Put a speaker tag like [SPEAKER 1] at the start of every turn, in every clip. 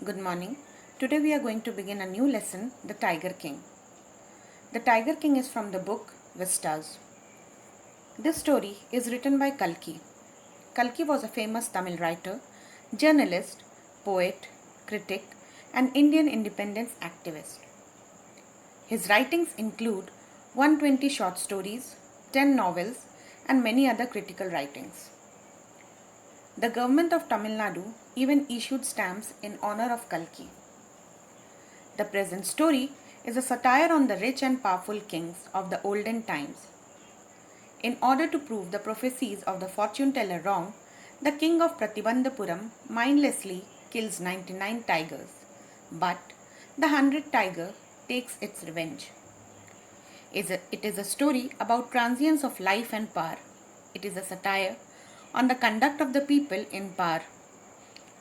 [SPEAKER 1] Good morning. Today we are going to begin a new lesson, The Tiger King. The Tiger King is from the book Vistas. This story is written by Kalki. Kalki was a famous Tamil writer, journalist, poet, critic, and Indian independence activist. His writings include 120 short stories, 10 novels, and many other critical writings. The government of Tamil Nadu even issued stamps in honor of Kalki. The present story is a satire on the rich and powerful kings of the olden times. In order to prove the prophecies of the fortune teller wrong, the king of Pratibandhapuram mindlessly kills 99 tigers, but the 100th tiger takes its revenge. It is a story about transience of life and power. It is a satire on the conduct of the people in power.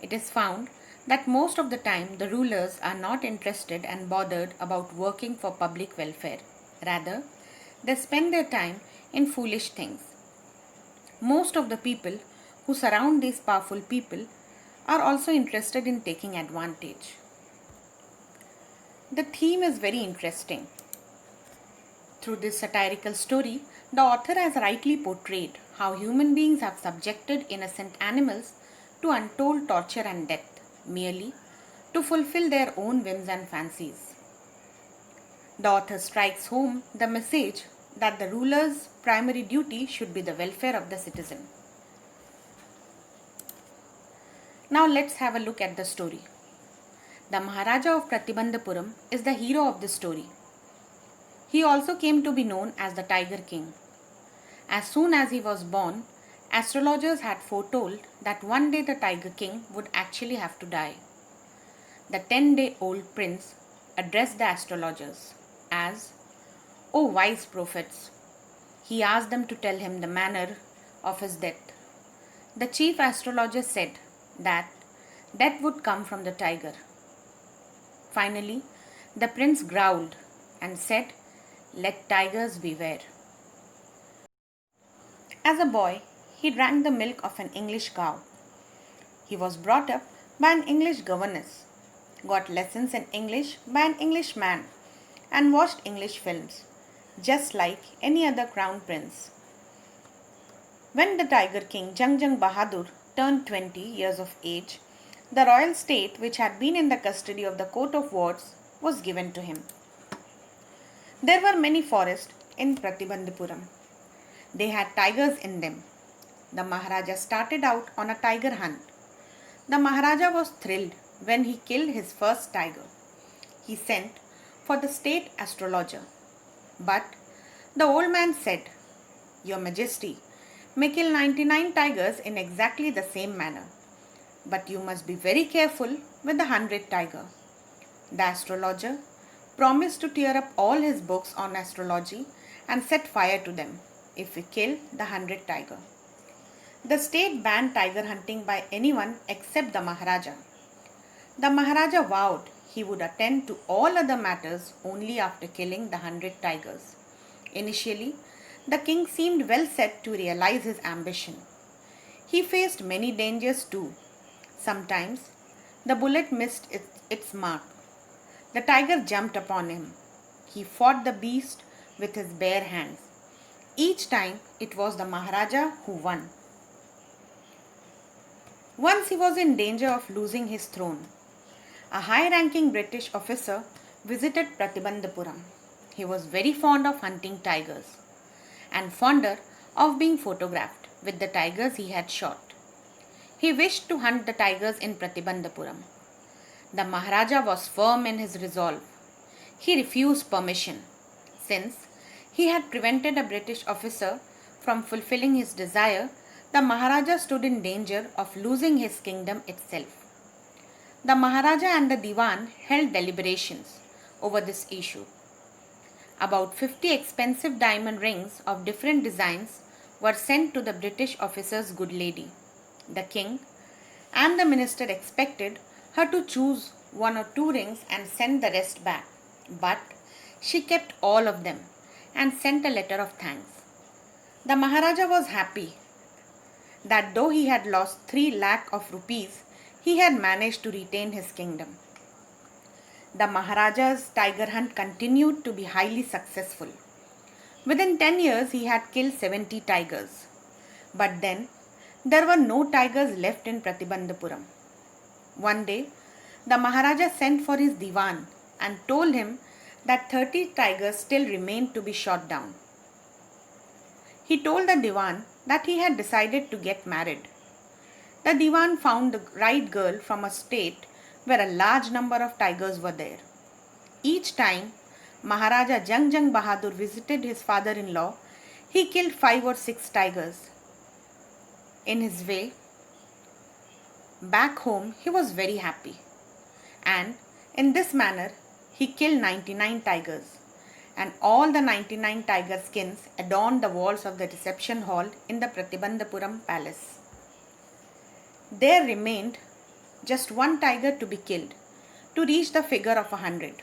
[SPEAKER 1] It is found that most of the time the rulers are not interested and bothered about working for public welfare. Rather, they spend their time in foolish things. Most of the people who surround these powerful people are also interested in taking advantage. The theme is very interesting. Through this satirical story, the author has rightly portrayed how human beings have subjected innocent animals to untold torture and death, merely to fulfill their own whims and fancies. The author strikes home the message that the ruler's primary duty should be the welfare of the citizen. Now let's have a look at the story. The Maharaja of Pratibandhapuram is the hero of the story. He also came to be known as the Tiger King. As soon as he was born, astrologers had foretold that one day the Tiger King would actually have to die. The 10-day-old prince addressed the astrologers as, "O wise prophets," he asked them to tell him the manner of his death. The chief astrologer said that death would come from the tiger. Finally, the prince growled and said, "Let tigers beware." As a boy, he drank the milk of an English cow. He was brought up by an English governess, got lessons in English by an English man, and watched English films, just like any other crown prince. When the Tiger King Jang Bahadur turned 20 years of age, the royal state, which had been in the custody of the court of wards, was given to him. There were many forests in Pratibandhapuram. They had tigers in them. The Maharaja started out on a tiger hunt. The Maharaja was thrilled when he killed his first tiger. He sent for the state astrologer. But the old man said, "Your Majesty may kill 99 tigers in exactly the same manner, but you must be very careful with the 100th tiger." The astrologer promised to tear up all his books on astrology and set fire to them if we kill the 100th tiger. The state banned tiger hunting by anyone except the Maharaja. The Maharaja vowed he would attend to all other matters only after killing the 100 tigers. Initially, the king seemed well set to realize his ambition. He faced many dangers too. Sometimes, the bullet missed its mark. The tiger jumped upon him. He fought the beast with his bare hands. Each time, it was the Maharaja who won. Once he was in danger of losing his throne. A high-ranking British officer visited Pratibandhapuram. He was very fond of hunting tigers and fonder of being photographed with the tigers he had shot. He wished to hunt the tigers in Pratibandhapuram. The Maharaja was firm in his resolve. He refused permission, since he had prevented a British officer from fulfilling his desire. The Maharaja stood in danger of losing his kingdom itself. The Maharaja and the Diwan held deliberations over this issue. About 50 expensive diamond rings of different designs were sent to the British officer's good lady. The king and the minister expected her to choose one or two rings and send the rest back, but she kept all of them and sent a letter of thanks. The Maharaja was happy that though he had lost 3 lakh of rupees, he had managed to retain his kingdom. The Maharaja's tiger hunt continued to be highly successful. Within 10 years, he had killed 70 tigers. But then, there were no tigers left in Pratibandhapuram. One day, the Maharaja sent for his Diwan and told him that 30 tigers still remained to be shot down. He told the Diwan that he had decided to get married. The Diwan found the right girl from a state where a large number of tigers were there. Each time Maharaja Jang Jang Bahadur visited his father-in-law, he killed 5 or 6 tigers. In his way back home, he was very happy. And in this manner, he killed 99 tigers. And all the 99 tiger skins adorned the walls of the reception hall in the Pratibandhapuram palace. There remained just one tiger to be killed to reach the figure of 100.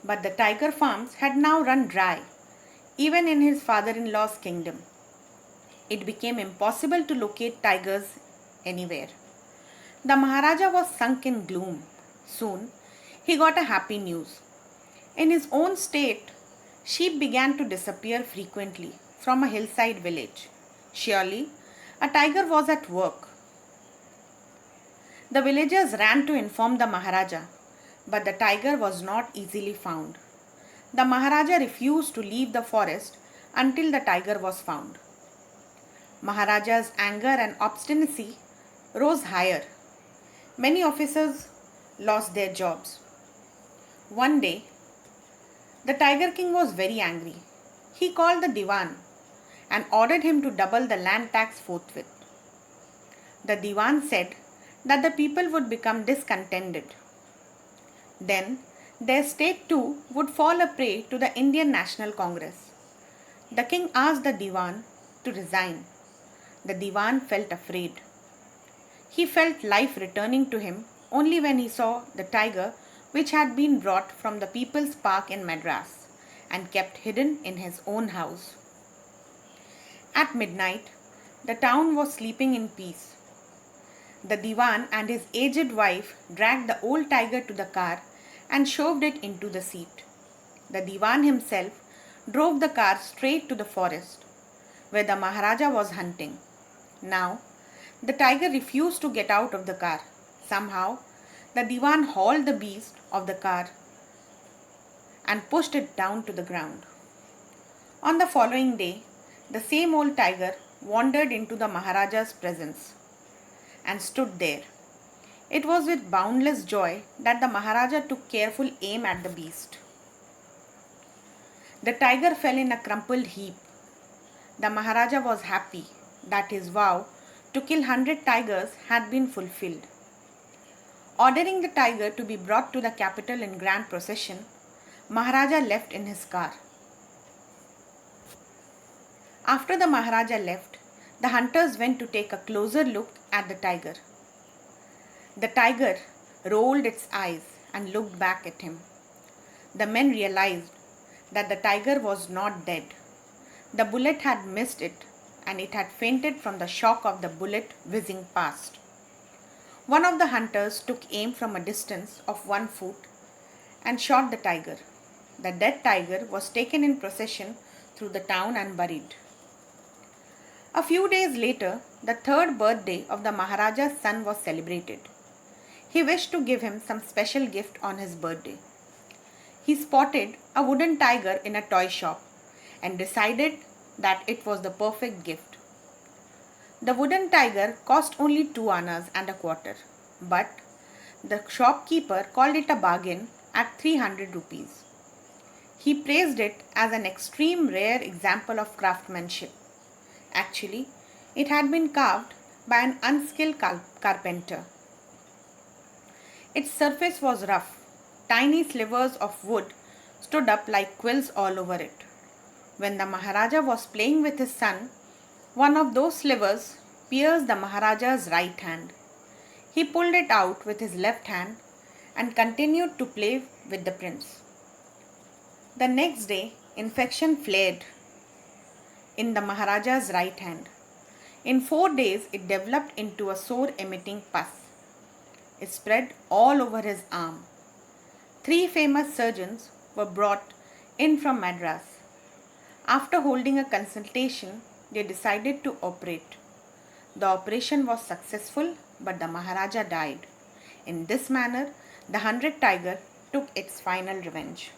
[SPEAKER 1] But the tiger farms had now run dry, even in his father-in-law's kingdom. It became impossible to locate tigers anywhere. The Maharaja was sunk in gloom. Soon, he got a happy news. In his own state, sheep began to disappear frequently from a hillside village. Surely, a tiger was at work. The villagers ran to inform the Maharaja, but the tiger was not easily found. The Maharaja refused to leave the forest until the tiger was found. Maharaja's anger and obstinacy rose higher. Many officers lost their jobs. One day, the Tiger King was very angry. He called the Diwan and ordered him to double the land tax forthwith. The Diwan said that the people would become discontented. Then their state too would fall a prey to the Indian National Congress. The king asked the Diwan to resign. The Diwan felt afraid. He felt life returning to him only when he saw the tiger which had been brought from the People's Park in Madras and kept hidden in his own house. At midnight, the town was sleeping in peace. The Diwan and his aged wife dragged the old tiger to the car and shoved it into the seat. The Diwan himself drove the car straight to the forest where the Maharaja was hunting. Now, the tiger refused to get out of the car. Somehow, the Diwan hauled the beast of the car and pushed it down to the ground. On the following day, the same old tiger wandered into the Maharaja's presence and stood there. It was with boundless joy that the Maharaja took careful aim at the beast. The tiger fell in a crumpled heap. The Maharaja was happy that his vow to kill 100 tigers had been fulfilled. Ordering the tiger to be brought to the capital in grand procession, Maharaja left in his car. After the Maharaja left, the hunters went to take a closer look at the tiger. The tiger rolled its eyes and looked back at him. The men realized that the tiger was not dead. The bullet had missed it and it had fainted from the shock of the bullet whizzing past. One of the hunters took aim from a distance of 1 foot and shot the tiger. The dead tiger was taken in procession through the town and buried. A few days later, the 3rd birthday of the Maharaja's son was celebrated. He wished to give him some special gift on his birthday. He spotted a wooden tiger in a toy shop and decided that it was the perfect gift. The wooden tiger cost only 2 annas and a quarter, but the shopkeeper called it a bargain at 300 rupees. He praised it as an extreme rare example of craftsmanship. Actually, it had been carved by an unskilled carpenter. Its surface was rough. Tiny slivers of wood stood up like quills all over it. When the Maharaja was playing with his son, one of those slivers pierced the Maharaja's right hand. He pulled it out with his left hand and continued to play with the prince. The next day, infection flared in the Maharaja's right hand. In 4 days, it developed into a sore emitting pus. spread all over his arm. 3 famous surgeons were brought in from Madras. After holding a consultation, they decided to operate. The operation was successful, but the Maharaja died. In this manner, the 100 Tiger took its final revenge.